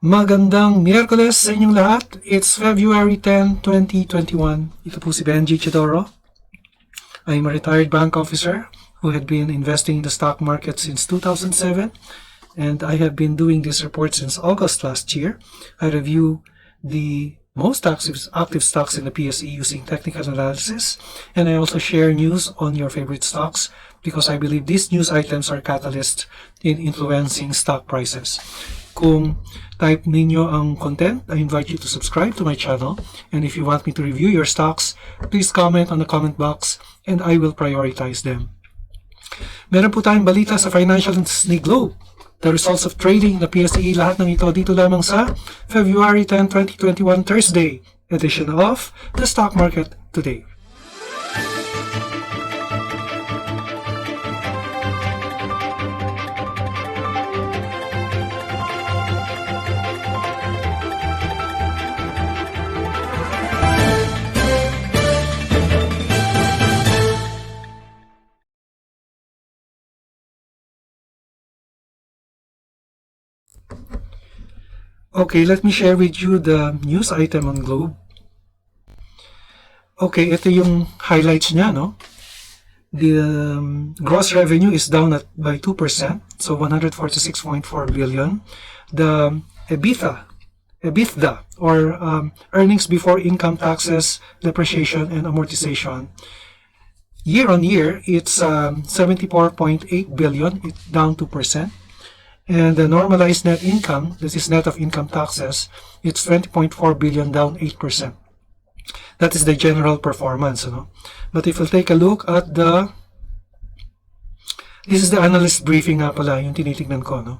Magandang Miyerkules sa inyong lahat. It's February 10, 2021. Ito po si Benji Chidoro. I'm a retired bank officer who had been investing in the stock market since 2007, and I have been doing this report since August last year. I review the most active stocks in the PSE using technical analysis, and I also share news on your favorite stocks because I believe these news items are catalysts in influencing stock prices. Kung type ninyo ang content, I invite you to subscribe to my channel, and if you want me to review your stocks, please comment on the comment box and I will prioritize them. Meron po tayong balita sa financials ni Globe. The results of trading na PSE, lahat ng ito dito lamang sa February 10, 2021 Thursday edition of the Stock Market Today. Okay, let me share with you the news item on Globe. Okay, ito yung highlights niya, no? The gross revenue is down by 2%, so 146.4 billion. The EBITDA, or earnings before income taxes, depreciation, and amortization, year on year, it's 74.8 billion, it's down 2%. And the normalized net income, this is net of income taxes, it's 20.4 billion, down 8%. That is the general performance. No? But if we'll take a look at this is the analyst briefing nga pala, yung tinitignan ko. No?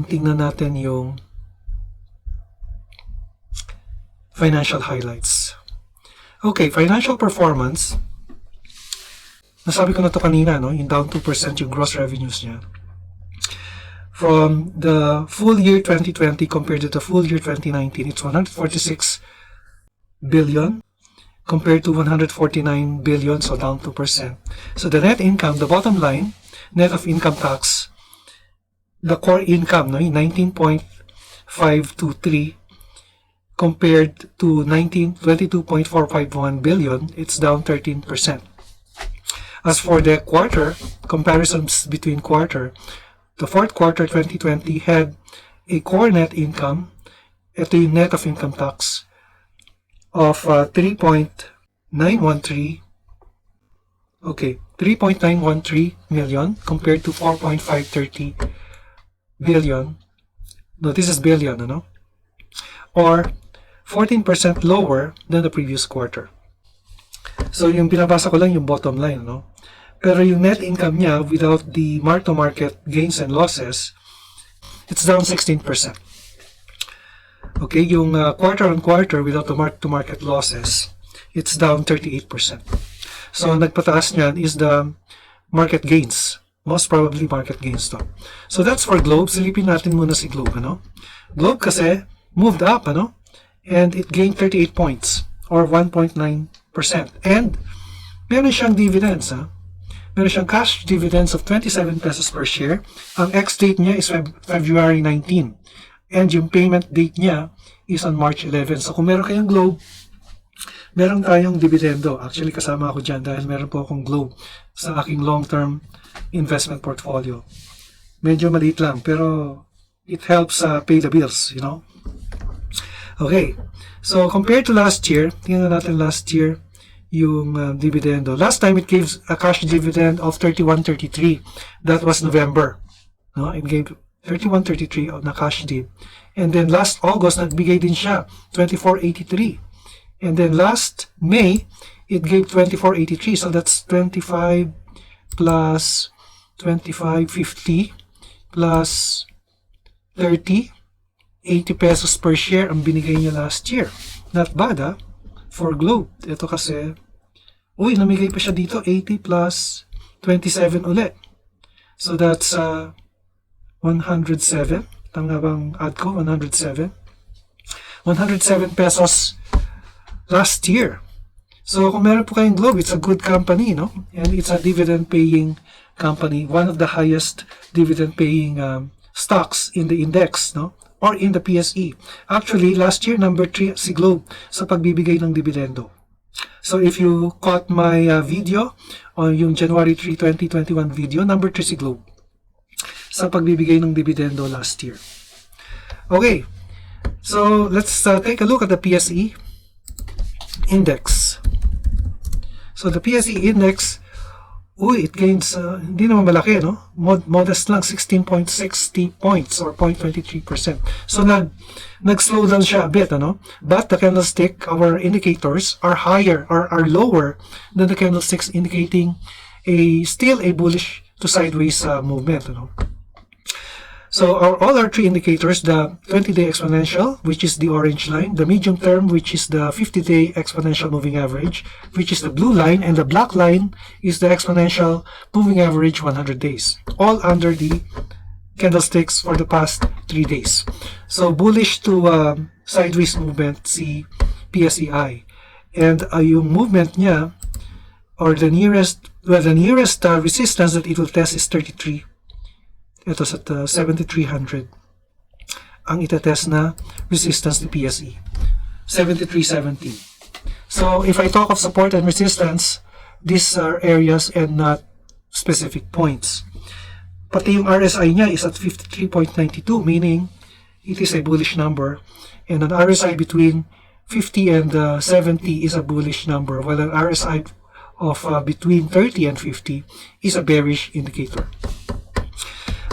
Ang tingnan natin yung financial highlights. Okay, financial performance. Nasabi ko na to kanina, no? Yung down 2% yung gross revenues niya. From the full year 2020 compared to the full year 2019, it's 146 billion compared to 149 billion, so down 2%. So the net income, the bottom line, net of income tax, the core income, no? 19.523 compared to 22.451 billion, it's down 13%. As for the quarter, comparisons between quarter, the fourth quarter 2020 had a core net income, ito yung net of income tax, of 3.913 million compared to 4.530 billion. No, this is billion, ano? Or 14% lower than the previous quarter. So yung pinabasa ko lang yung bottom line, no? Pero yung net income niya without the mark-to-market gains and losses, it's down 16%. Okay, yung quarter-on-quarter without the mark-to-market losses, it's down 38%. So nagpataas niyan is the market gains. Most probably market gains to. So that's for Globe. Silipin natin muna si Globe, ano? Globe kasi moved up, ano? And it gained 38 points or 1.9%. And meron siyang dividends, ha? Meron siyang cash dividends of 27 pesos per share. Ang ex-date niya is February 19. And yung payment date niya is on March 11. So kung meron kayong Globe, meron tayong dividendo. Actually, kasama ako dyan dahil meron po akong Globe sa aking long-term investment portfolio. Medyo maliit lang, pero it helps pay the bills, you know? Okay. So compared to last year, tingnan natin last year, yung dividendo. Last time it gave a cash dividend of 31.33. That was November. No, it gave 31.33 na cash div. And then last August nagbigay din siya 24.83. And then last May it gave 24.83. So that's 25 plus 25.50 plus 30, 80 pesos per share ang binigay niya last year. Not bad, ha? For Globe. Ito kasi, namigay pa siya dito, 80 plus 27 ulit. So that's 107. Tama bang add ko? 107. 107 pesos last year. So kung meron po kayong Globe, it's a good company, no? And it's a dividend-paying company, one of the highest dividend-paying stocks in the index, no? Or in the PSE. Actually, last year, number 3 si Globe sa pagbibigay ng dividendo. So if you caught my video on yung January 3, 2021 video, number 3 si Globe sa pagbibigay ng dividendo last year. Okay, so let's take a look at the PSE index. So the PSE index, it gains, hindi naman malaki, no? Modest lang, 16.60 points or 0.23%. So nag-slow down siya a bit, ano? But the candlestick, our indicators are higher or are lower than the candlesticks indicating still a bullish to sideways movement, ano? So all our 3 indicators, the 20-day exponential, which is the orange line, the medium term, which is the 50-day exponential moving average, which is the blue line, and the black line is the exponential moving average 100 days, all under the candlesticks for the past 3 days. So bullish to sideways movement si PSEI. And yung movement niya, or the nearest resistance that it will test is 33. Ito sa 7,300 ang itetest na resistance ni PSE. 7,370. So if I talk of support and resistance, these are areas and not specific points. Pati yung RSI niya is at 53.92, meaning it is a bullish number. And an RSI between 50 and 70 is a bullish number, while an RSI of between 30 and 50 is a bearish indicator.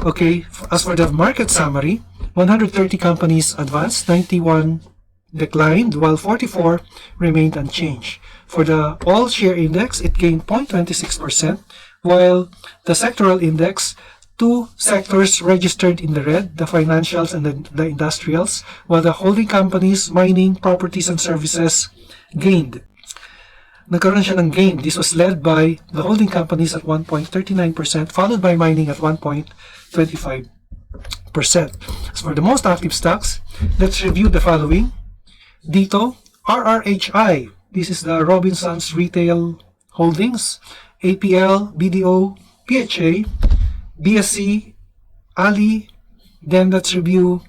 Okay, as for the market summary, 130 companies advanced, 91 declined, while 44 remained unchanged. For the all-share index, it gained 0.26%, while the sectoral index, 2 sectors registered in the red, the financials and the industrials, while the holding companies, mining, properties, and services gained. Nagkaroon siya ng gain. This was led by the holding companies at 1.39%, followed by mining at 1.25%. As for the most active stocks, let's review the following. Dito, RHHI. This is the Robinsons Retail Holdings, APL, BDO, PHA, BSC, Ali. Then let's review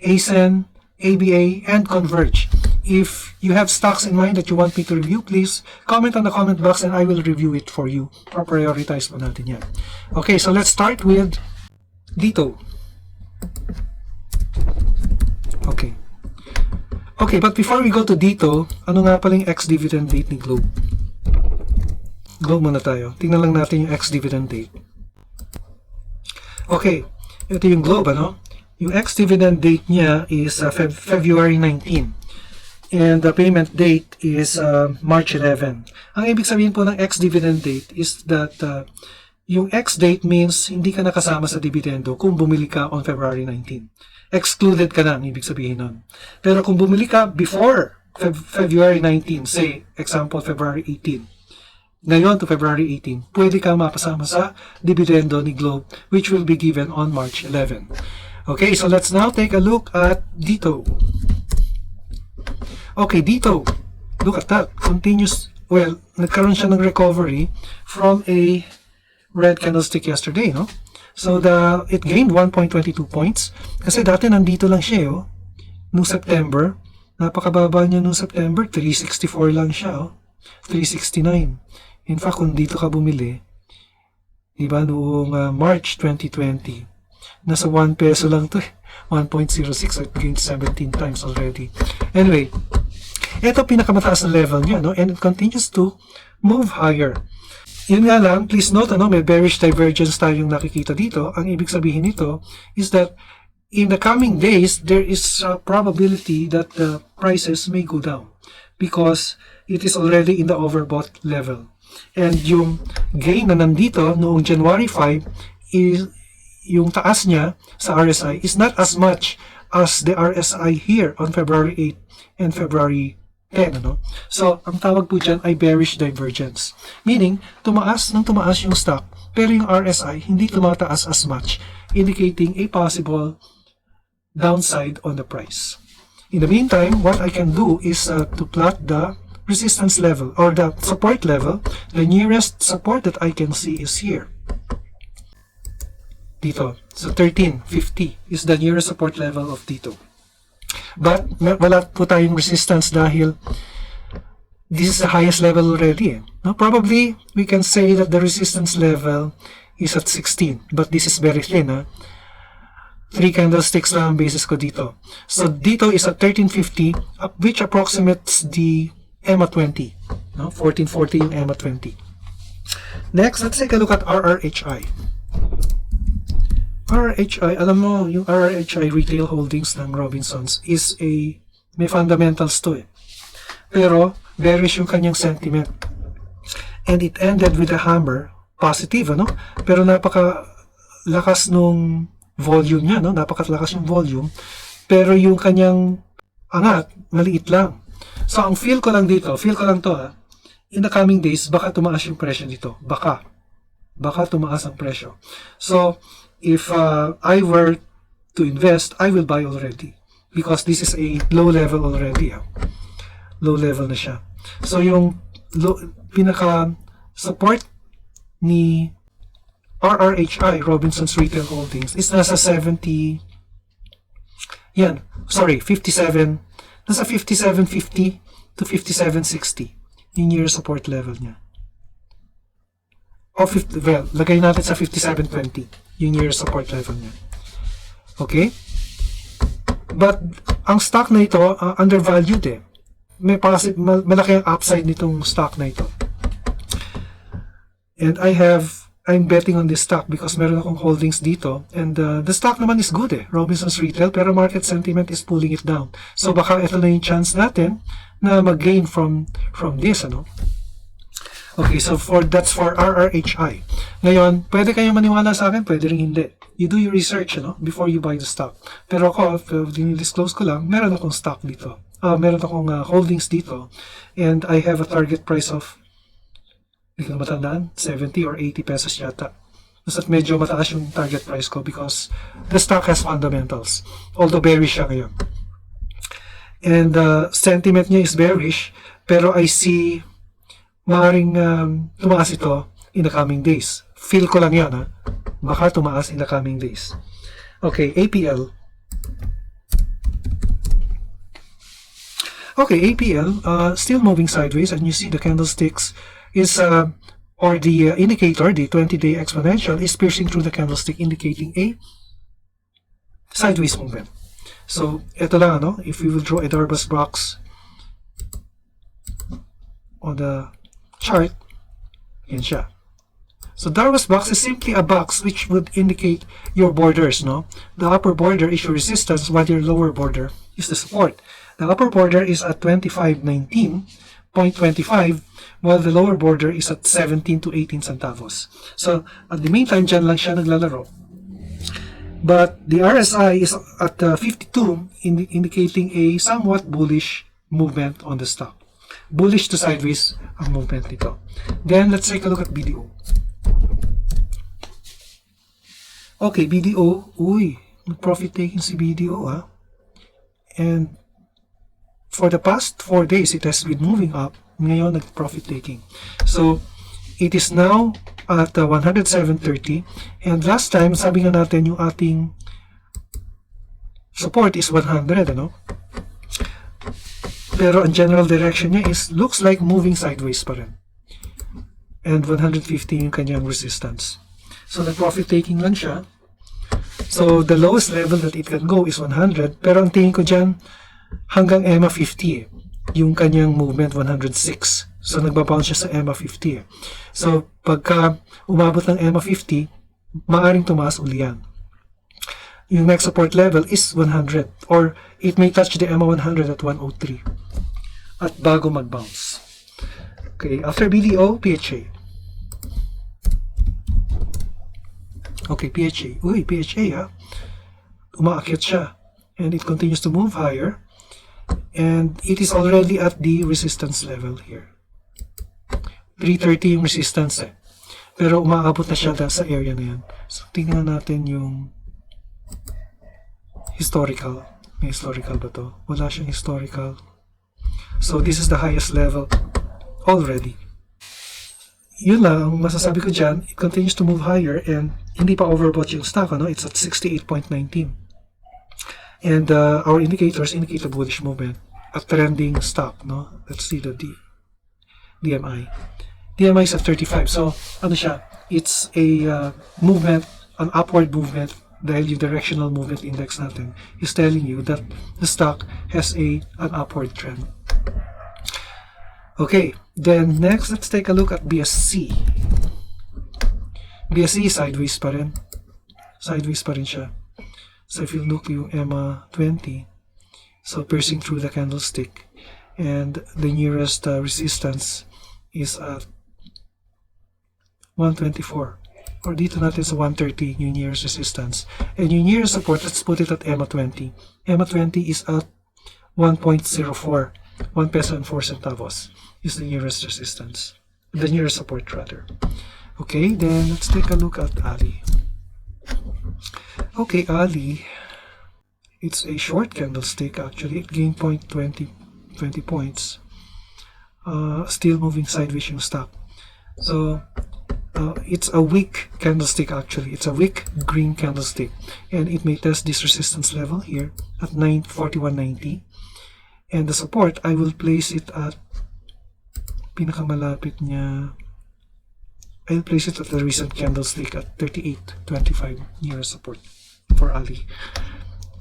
SCEN, ABA, and CNVRG. If you have stocks in mind that you want me to review, please comment on the comment box and I will review it for you. Prioritize po natin yan. Okay, so let's start with dito. Okay. Okay, but before we go to dito, ano nga pala yung ex-dividend date ni Globe? Globe muna tayo. Tingnan lang natin yung ex-dividend date. Okay, ito yung Globe, ano? Yung ex-dividend date niya is February 19. And the payment date is March 11. Ang ibig sabihin po ng ex-dividend date is that yung ex-date means hindi ka nakasama sa dividendo kung bumili ka on February 19. Excluded ka na, ang ibig sabihin nun. Pero kung bumili ka before February 19, say, example, February 18, ngayon to February 18, pwede ka mapasama sa dividendo ni Globe, which will be given on March 11. Okay, so let's now take a look at dito. Okay, dito, look at that, continuous, well, nagkaroon siya ng recovery from a red candlestick yesterday, no? So, it gained 1.22 points, kasi dati nandito lang siya, oh, noong September, napakababa niya noong September, 364 lang siya, oh, 369. In fact, kung dito ka bumili, diba, noong March 2020, nasa 1 peso lang to, 1.06, so it gained 17 times already. Anyway, ito pinakamataas na level niya, no? And it continues to move higher. Yun nga lang, please note, ano, may bearish divergence tayong nakikita dito. Ang ibig sabihin nito is that in the coming days, there is a probability that the prices may go down because it is already in the overbought level. And yung gain na nandito noong January 5 is yung taas niya sa RSI is not as much as the RSI here on February 8 and February 10, ano? So, ang tawag po dyan ay bearish divergence. Meaning, tumaas yung stock, pero yung RSI hindi tumataas as much, indicating a possible downside on the price. In the meantime, what I can do is to plot the resistance level or the support level, the nearest support that I can see is here. Dito. So 1350 is the nearest support level of dito. But wala po tayong resistance dahil this is the highest level already. No, probably we can say that the resistance level is at 16, but this is very thin. 3 candlesticks lang ang basis ko dito. So dito is at 1350, which approximates the EMA 20. No? 1440 yung EMA 20. Next, let's take a look at RRHI. RHI, alam mo, yung RHI retail holdings ng Robinsons is may fundamentals to Pero, bearish yung kanyang sentiment. And it ended with a hammer, positive, ano? Pero napakalakas nung volume niya, no? Napakalakas yung volume. Pero yung kanyang angat, maliit lang. So, ang feel ko lang dito, in the coming days, baka tumaas yung presyo dito. Baka tumaas ang presyo. So, if I were to invest, I will buy already because this is a low level already. Low level na siya. So yung pinaka support ni RRHI, Robinsons Retail Holdings, is nasa 57, nasa 57.50 to 57.60 yung year support level niya. Lagay natin sa 57.20 yung year support level niya. Okay? But, ang stock na ito, undervalued May malaki ang upside nitong stock na ito. And I'm betting on this stock because meron akong holdings dito. And the stock naman is good Robinsons Retail, pero market sentiment is pulling it down. So, baka ito na yung chance natin na mag-gain from this, Okay, so that's for RRHI. Ngayon, pwede kayong maniwala sa akin, pwede rin hindi. You do your research, before you buy the stock. Pero ako, dinidisclose ko lang, meron akong stock dito. Meron akong holdings dito. And I have a target price of, hindi ko matandaan, 70 or 80 pesos yata. Basta't medyo mataas yung target price ko because the stock has fundamentals. Although bearish siya ngayon. And sentiment niya is bearish, pero I see maaaring tumaas ito in the coming days. Feel ko lang yan, Baka tumaas in the coming days. Okay, APL. Okay, APL, still moving sideways, and you see the candlesticks is, or the indicator, the 20-day exponential, is piercing through the candlestick, indicating a sideways movement. So, ito lang, if we will draw a Darboux box on the chart, yan siya. So Darboux box is simply a box which would indicate your borders, The upper border is your resistance, while your lower border is the support. The upper border is at 25.19.25, while the lower border is at 17 to 18 centavos. So at the meantime, dyan lang siya naglalaro. But the RSI is at 52, indicating a somewhat bullish movement on the stock. Bullish to sideways ang movement nito. Then, let's take a look at BDO. Okay, BDO. Uy, profit taking si BDO, And for the past 4 days, it has been moving up. Ngayon, nag-profit taking. So, it is now at 107.30. And last time, sabi nga natin yung ating support is 100, Pero ang general direction niya looks like moving sideways pa rin. And 150 yung kanyang resistance. So, nag-profit taking lang siya. So, the lowest level that it can go is 100. Pero ang tingin ko dyan, hanggang EMA 50 yung kanyang movement 106. So, nagbabounce siya sa EMA 50 So, pagka umabot ng EMA 50, maaring tumaas uli yan. Yung next support level is 100. Or, it may touch the EMA 100 at 103. At bago mag-bounce. Okay, after BDO, PHA. Okay, PHA. Uy, PHA Umaakyat siya. And it continues to move higher. And it is already at the resistance level here. 330 yung resistance Pero umaabot na siya sa area na yan. So, tingnan natin yung historical. May historical ba to? Wala siyang historical. So this is the highest level already. Yun lang ang masasabi ko dyan. It continues to move higher and hindi pa overbought yung stock. It's at 68.19. And our indicators indicate a bullish movement. A trending stock. Let's see the DMI. DMI is at 35. So, ano siya? It's a movement, an upward movement, dahil yung directional movement index natin is telling you that the stock has an upward trend. Okay, then next, let's take a look at BSC. BSC sideways pa rin. Sideways pa rin siya. So if you look yung EMA 20, so piercing through the candlestick, and the nearest resistance is at 124. Or dito natin sa 130 yung nearest resistance. And yung nearest support, let's put it at EMA 20. EMA 20 is at 1.04. 1 peso and 4 centavos is the nearest resistance. The nearest support rather. Okay, then let's take a look at Ali. Okay, Ali, it's a short candlestick actually. It gained 20 points. Still moving sideways yung stock. So, it's a weak candlestick actually. It's a weak green candlestick. And it may test this resistance level here at 41.90. And the support, I will place it at pinakamalapit niya. I'll place it at the recent candlestick at 38.25 nearest support for Ali.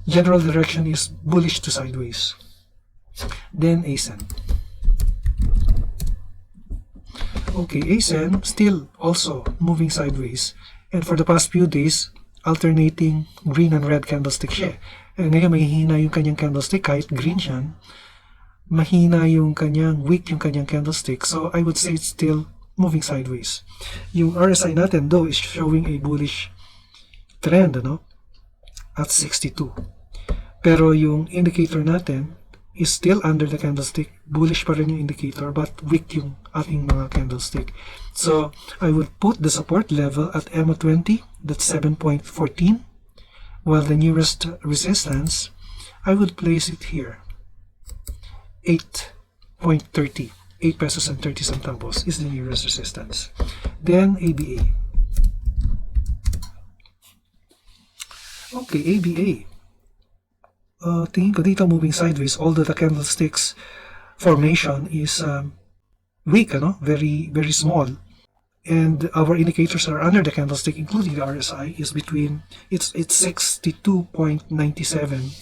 General direction is bullish to sideways. Then ASCEN. Okay, ASCEN still also moving sideways, and for the past few days alternating green and red candlestick siya. And ngayon mahihina yung kanyang candlestick kahit green siya. Mahina yung kanyang, weak yung kanyang candlestick. So I would say it's still moving sideways. Yung RSI natin though is showing a bullish trend, at 62. Pero yung indicator natin is still under the candlestick. Bullish pa rin yung indicator but weak yung ating mga candlestick. So I would put the support level at EMA 20, that's 7.14, while the nearest resistance, I would place it here, 8.30. 8 pesos and 30 centavos is the nearest resistance. Then ABA. Okay, ABA. Tingin ko dito moving sideways, although the candlestick's formation is weak, very, very small. And our indicators are under the candlestick, including the RSI, is between, it's 62.97,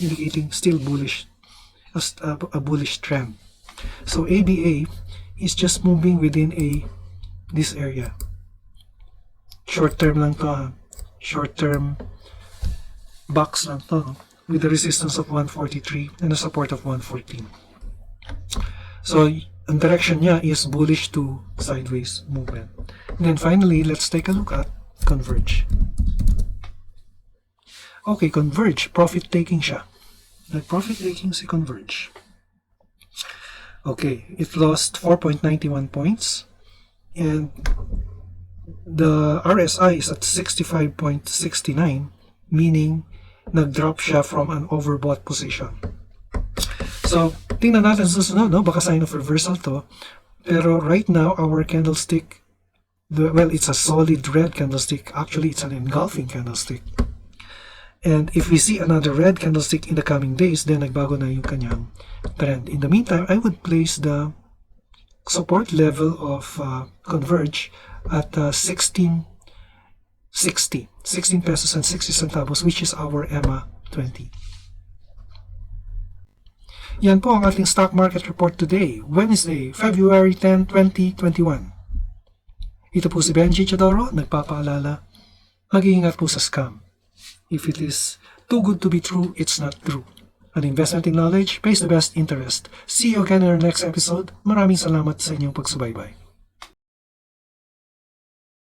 indicating still bullish, a bullish trend. So ABA is just moving within this area. Short term lang to, short term box lang to, with a resistance of 143 and a support of 114. So ang direction niya is bullish to sideways movement. And then finally, let's take a look at Converge. Okay, Converge, profit taking siya. Nag-profit taking si Converge. Okay, it lost 4.91 points, and the RSI is at 65.69, meaning nag-drop siya from an overbought position. So, tingnan natin susunod, baka sign of reversal to. Pero right now, our candlestick, it's a solid red candlestick. Actually, it's an engulfing candlestick. And if we see another red candlestick in the coming days, then nagbago na yung kanyang trend. In the meantime, I would place the support level of Converge at 16 pesos and 60 centavos, which is our EMA 20. Yan po ang ating stock market report today, Wednesday, February 10, 2021. Ito po si Benji Chadoro, nagpapaalala, mag-iingat po sa scam. If it is too good to be true, it's not true. An investment in knowledge pays the best interest. See you again in our next episode. Maraming salamat sa inyong pagsubaybay.